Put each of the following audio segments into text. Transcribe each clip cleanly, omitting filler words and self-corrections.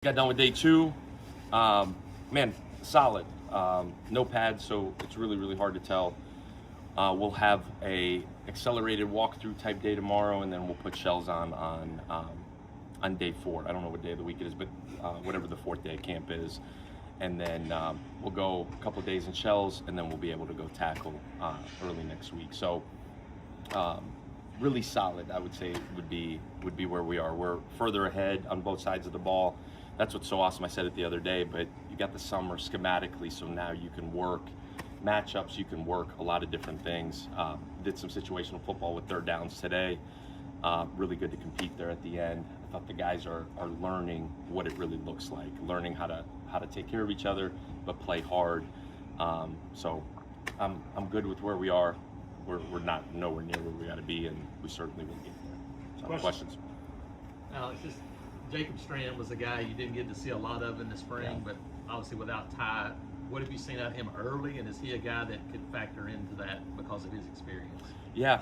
Got done with day two. Man, solid. No pads, so it's really hard to tell. We'll have a accelerated walkthrough type day tomorrow, and then we'll put shells on day four. I don't know what day of the week it is, but whatever the fourth day of camp is. And then we'll go a couple of days in shells, and then we'll be able to go tackle early next week. So really solid, I would say, would be where we are. We're further ahead on both sides of the ball. That's what's so awesome. I said it the other day, but you got the summer schematically, so now you can work matchups, you can work a lot of different things. Did some situational football with third downs today. Really good to compete there at the end. I thought the guys are learning what it really looks like, learning how to take care of each other, but play hard. So I'm good with where we are. We're not nowhere near where we got to be, and we certainly will get there. So questions? Alex, Jacob Strand was a guy you didn't get to see a lot of in the spring, but obviously without Ty, what have you seen out of him early, and is he a guy that could factor into that because of his experience? Yeah,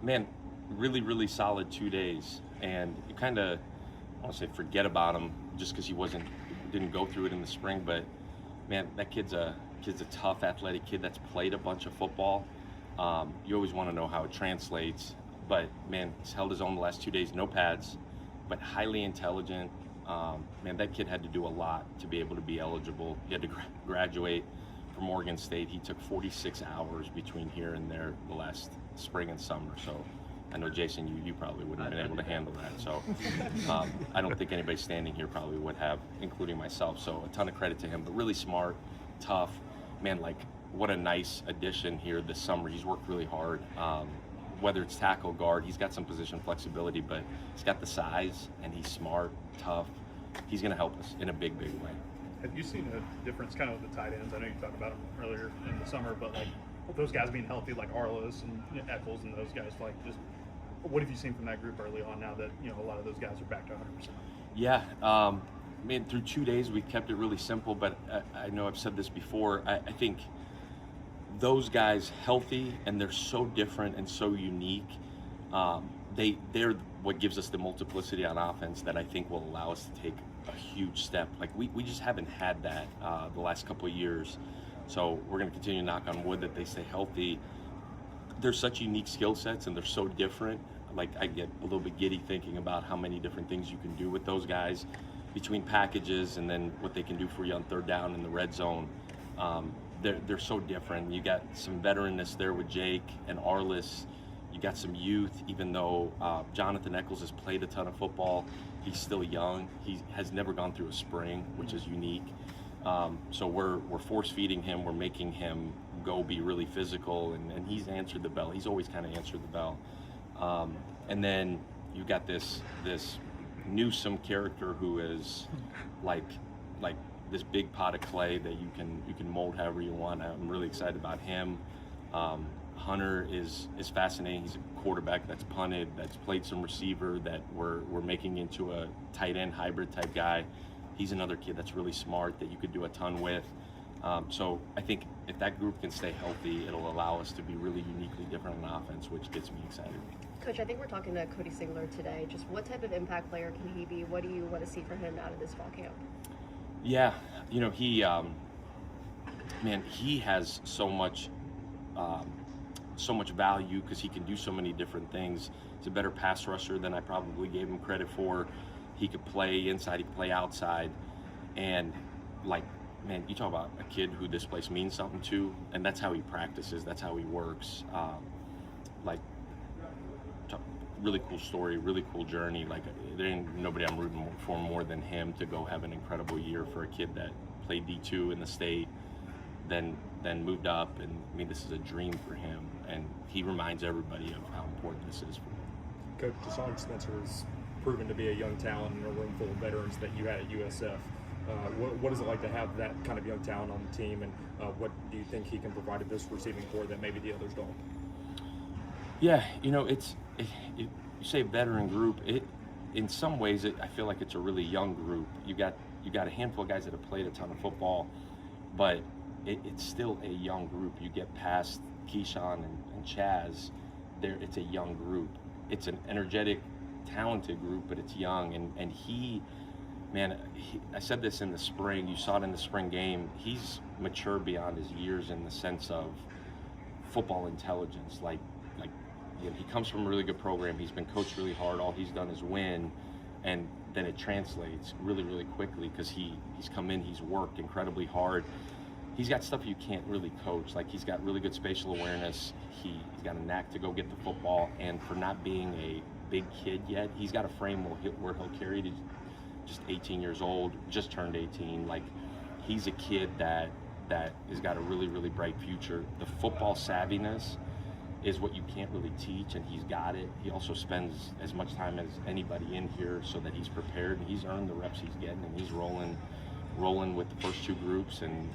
man, really solid 2 days, and you kind of, I don't want to say forget about him just because he didn't go through it in the spring, but man, that kid's a tough athletic kid that's played a bunch of football. You always want to know how it translates, but man, he's held his own the last 2 days, no pads, but highly intelligent. Man, that kid had to do a lot to be able to be eligible. He had to graduate from Oregon State. He took 46 hours between here and there the last spring and summer. So I know, Jason, you probably wouldn't have been able to handle that. So I don't think anybody standing here probably would have, including myself. So a ton of credit to him, but really smart, tough. Man, like, what a nice addition here this summer. He's worked really hard. Whether it's tackle, guard, he's got some position flexibility, but he's got the size, and he's smart, tough. He's going to help us in a big way. Have you seen a difference kind of with the tight ends? I know you talked about them earlier in the summer, but like those guys being healthy, like Arliss and Eccles and those guys, like just what have you seen from that group early on now that, a lot of those guys are back to 100%? Yeah, I mean, through 2 days we kept it really simple, but I know I've said this before. I think those guys healthy, and they're so different and so unique. They're what gives us the multiplicity on offense that I think will allow us to take a huge step. Like we just haven't had that the last couple of years. So we're going to continue to knock on wood that they stay healthy. They're such unique skill sets, and they're so different. Like, I get a little bit giddy thinking about how many different things you can do with those guys between packages and then what they can do for you on third down in the red zone. They're so different. You got some veteranness there with Jake and Arliss. You got some youth, even though Jonathan Eccles has played a ton of football. He's still young. He has never gone through a spring, which is unique. So we're force feeding him. We're making him go be really physical, and he's answered the bell. He's always kind of answered the bell. And then you got this Newsome character who is like this big pot of clay that you can mold however you want. I'm really excited about him. Hunter is fascinating. He's a quarterback that's punted, that's played some receiver, that we're making into a tight end hybrid type guy. He's another kid that's really smart that you could do a ton with. So I think if that group can stay healthy, it'll allow us to be really uniquely different on offense, which gets me excited. Coach, I think we're talking to Cody Singler today. Just what type of impact player can he be? What do you want to see from him out of this fall camp? Yeah, he has so much value because he can do so many different things. He's a better pass rusher than I probably gave him credit for. He could play inside, he could play outside, and man, you talk about a kid who this place means something to, and that's how he practices, that's how he works. Really cool story, really cool journey. There ain't nobody I'm rooting for more than him to go have an incredible year for a kid that played D2 in the state, then moved up, and I mean, this is a dream for him, and he reminds everybody of how important this is for him. Coach, Deshaun Spencer has proven to be a young talent in a room full of veterans that you had at USF. What is it like to have that kind of young talent on the team, and what do you think he can provide to this receiving corps that maybe the others don't? Yeah, you say veteran group. In some ways, I feel like it's a really young group. You got a handful of guys that have played a ton of football, but it's still a young group. You get past Keyshawn and Chaz, it's a young group. It's an energetic, talented group, but it's young, and he man, I said this in the spring. You saw it in the spring game. He's mature beyond his years in the sense of football intelligence. Like you know, he comes from a really good program. He's been coached really hard. All he's done is win, and then it translates really, really quickly because he's come in. He's worked incredibly hard. He's got stuff you can't really coach. Like he's got really good spatial awareness. He's got a knack to go get the football, and for not being a big kid yet, he's got a frame where he'll carry it. He's just 18 years old, just turned 18. Like he's a kid that has got a really, really bright future. The football savviness is what you can't really teach, and he's got it. He also spends as much time as anybody in here so that he's prepared, and he's earned the reps he's getting, and he's rolling with the first two groups, and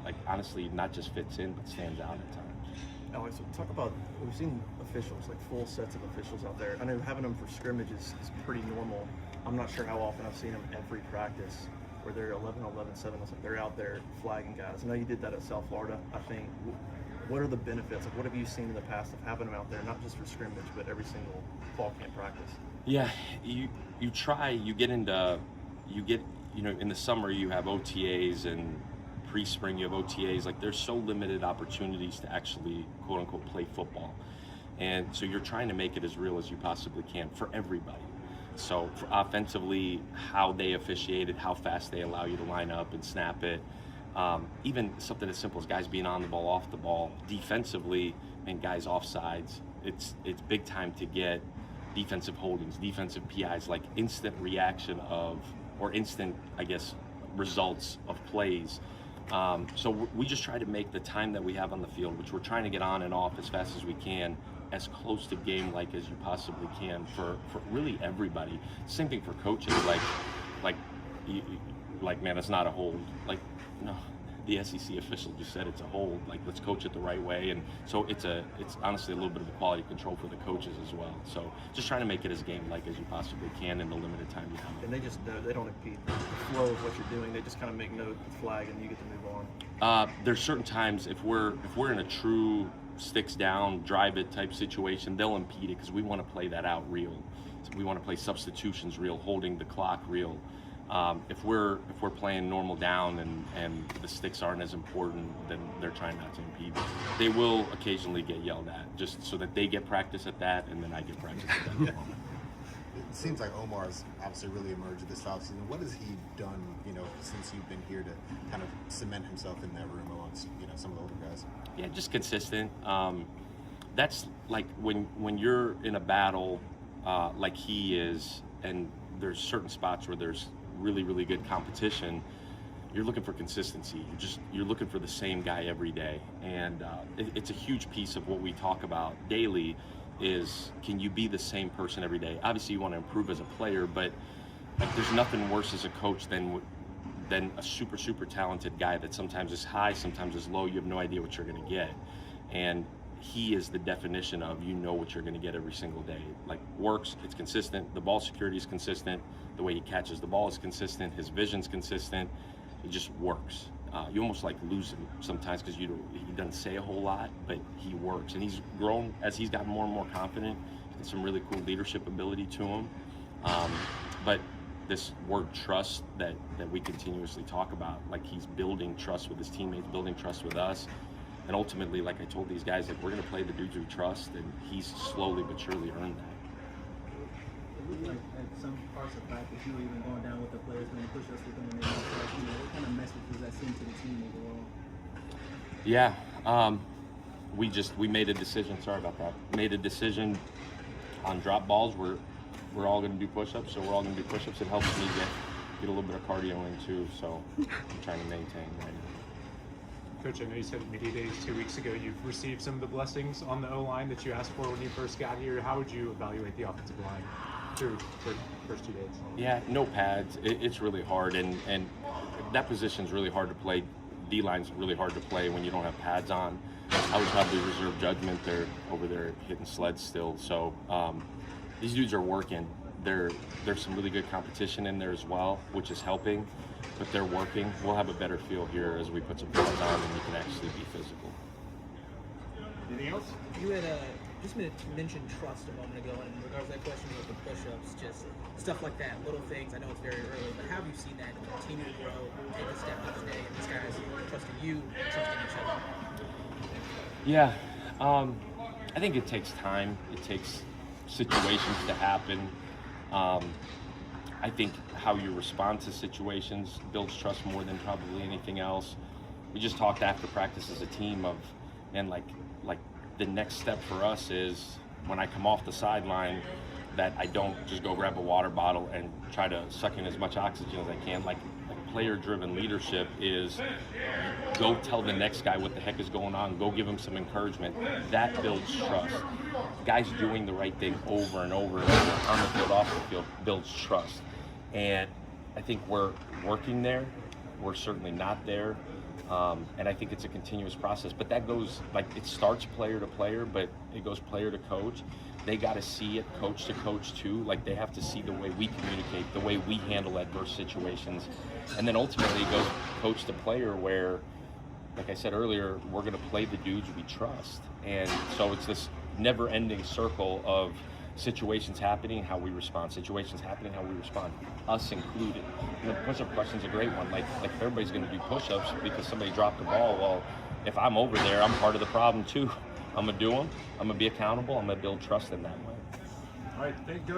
like honestly not just fits in but stands out at times. Alex, talk about, we've seen officials, like full sets of officials out there. I know having them for scrimmages is pretty normal. I'm not sure how often I've seen them every practice where they're 11, 11, 7. It's like they're out there flagging guys. I know you did that at South Florida, I think. What are the benefits? Like, what have you seen in the past of having them out there, not just for scrimmage, but every single fall camp practice? Yeah, you get in the summer you have OTAs, and pre-spring you have OTAs. Like there's so limited opportunities to actually quote unquote play football, and so you're trying to make it as real as you possibly can for everybody. So for offensively, how they officiate it, how fast they allow you to line up and snap it, even something as simple as guys being on the ball, off the ball. Defensively, and guys offsides, it's big time to get defensive holdings, defensive PIs, like instant reaction or instant, I guess, results of plays. So we just try to make the time that we have on the field, which we're trying to get on and off as fast as we can, as close to game-like as you possibly can for really everybody. Same thing for coaches, like man, it's not a hold. Like, no, the SEC official just said it's a hold. Like, let's coach it the right way. And so it's honestly a little bit of a quality control for the coaches as well. So just trying to make it as game-like as you possibly can in the limited time you have. And they just know, they don't impede the flow of what you're doing. They just kind of make note, flag, and you get to move on. There's certain times if we're in a true sticks down, drive it type situation, they'll impede it because we want to play that out real. So we want to play substitutions real, holding the clock real. If we're playing normal down and the sticks aren't as important, then they're trying not to impede. They will occasionally get yelled at, just so that they get practice at that, and then I get practice at that. It seems like Omar's obviously really emerged this offseason. What has he done, since you've been here to kind of cement himself in that room amongst, some of the older guys? Yeah, just consistent. That's like when you're in a battle like he is, and there's certain spots where there's really, really good competition, you're looking for consistency. You're looking for the same guy every day. And it's a huge piece of what we talk about daily is, can you be the same person every day? Obviously you want to improve as a player, but like there's nothing worse as a coach than a super, super talented guy that sometimes is high, sometimes is low. You have no idea what you're going to get. And he is the definition of, what you're going to get every single day. Like, works, it's consistent, the ball security is consistent, the way he catches the ball is consistent, his vision's consistent, it just works. You almost like lose him sometimes because he doesn't say a whole lot, but he works. And he's grown as he's gotten more and more confident, and some really cool leadership ability to him. But this word trust that we continuously talk about, like he's building trust with his teammates, building trust with us. And ultimately, like I told these guys, like we're going to play the dudes we trust, and he's slowly but surely earned that. Like at some parts of practice, you were even going down with the players when they push us with them and they what kind of message does that send to the team overall? Yeah, we made a decision. Sorry about that. Made a decision on drop balls. We're all going to do push-ups, so we're all going to do push-ups. It helps me get a little bit of cardio in too. So I'm trying to maintain right now. Coach, I know you said at media days 2 weeks ago you've received some of the blessings on the O-line that you asked for when you first got here. How would you evaluate the offensive line through the first 2 days? Yeah, no pads. It's really hard, and that position's really hard to play. D-line's really hard to play when you don't have pads on. I would probably reserve judgment. They're over there hitting sleds still. So these dudes are working. There's some really good competition in there as well, which is helping. But they're working. We'll have a better feel here as we put some pads on and you can actually be physical. Anything else? You had just mentioned trust a moment ago, and in regards to that question with the push-ups, just stuff like that, little things. I know it's very early, but how have you seen that continue to grow, take a step each day, and these guys trusting you, trusting each other? Yeah, I think it takes time. It takes situations to happen. I think how you respond to situations builds trust more than probably anything else. We just talked after practice as a team of, man, like the next step for us is when I come off the sideline that I don't just go grab a water bottle and try to suck in as much oxygen as I can. Like player-driven leadership is go tell the next guy what the heck is going on, go give him some encouragement. That builds trust. Guys doing the right thing over and over and over on the field, off the field, builds trust. And I think we're working there. We're certainly not there. And I think it's a continuous process, but that goes, like, it starts player to player, but it goes player to coach. They got to see it coach to coach too. Like, they have to see the way we communicate, the way we handle adverse situations. And then ultimately it goes coach to player where, like I said earlier, we're going to play the dudes we trust. And so it's this never ending circle of situations happening, how we respond, situations happening, how we respond, us included. You know, push-up question's a great one. Like if everybody's going to do push-ups because somebody dropped the ball, well, if I'm over there, I'm part of the problem too. I'm going to do them. I'm going to be accountable. I'm going to build trust in that way. All right, thank you.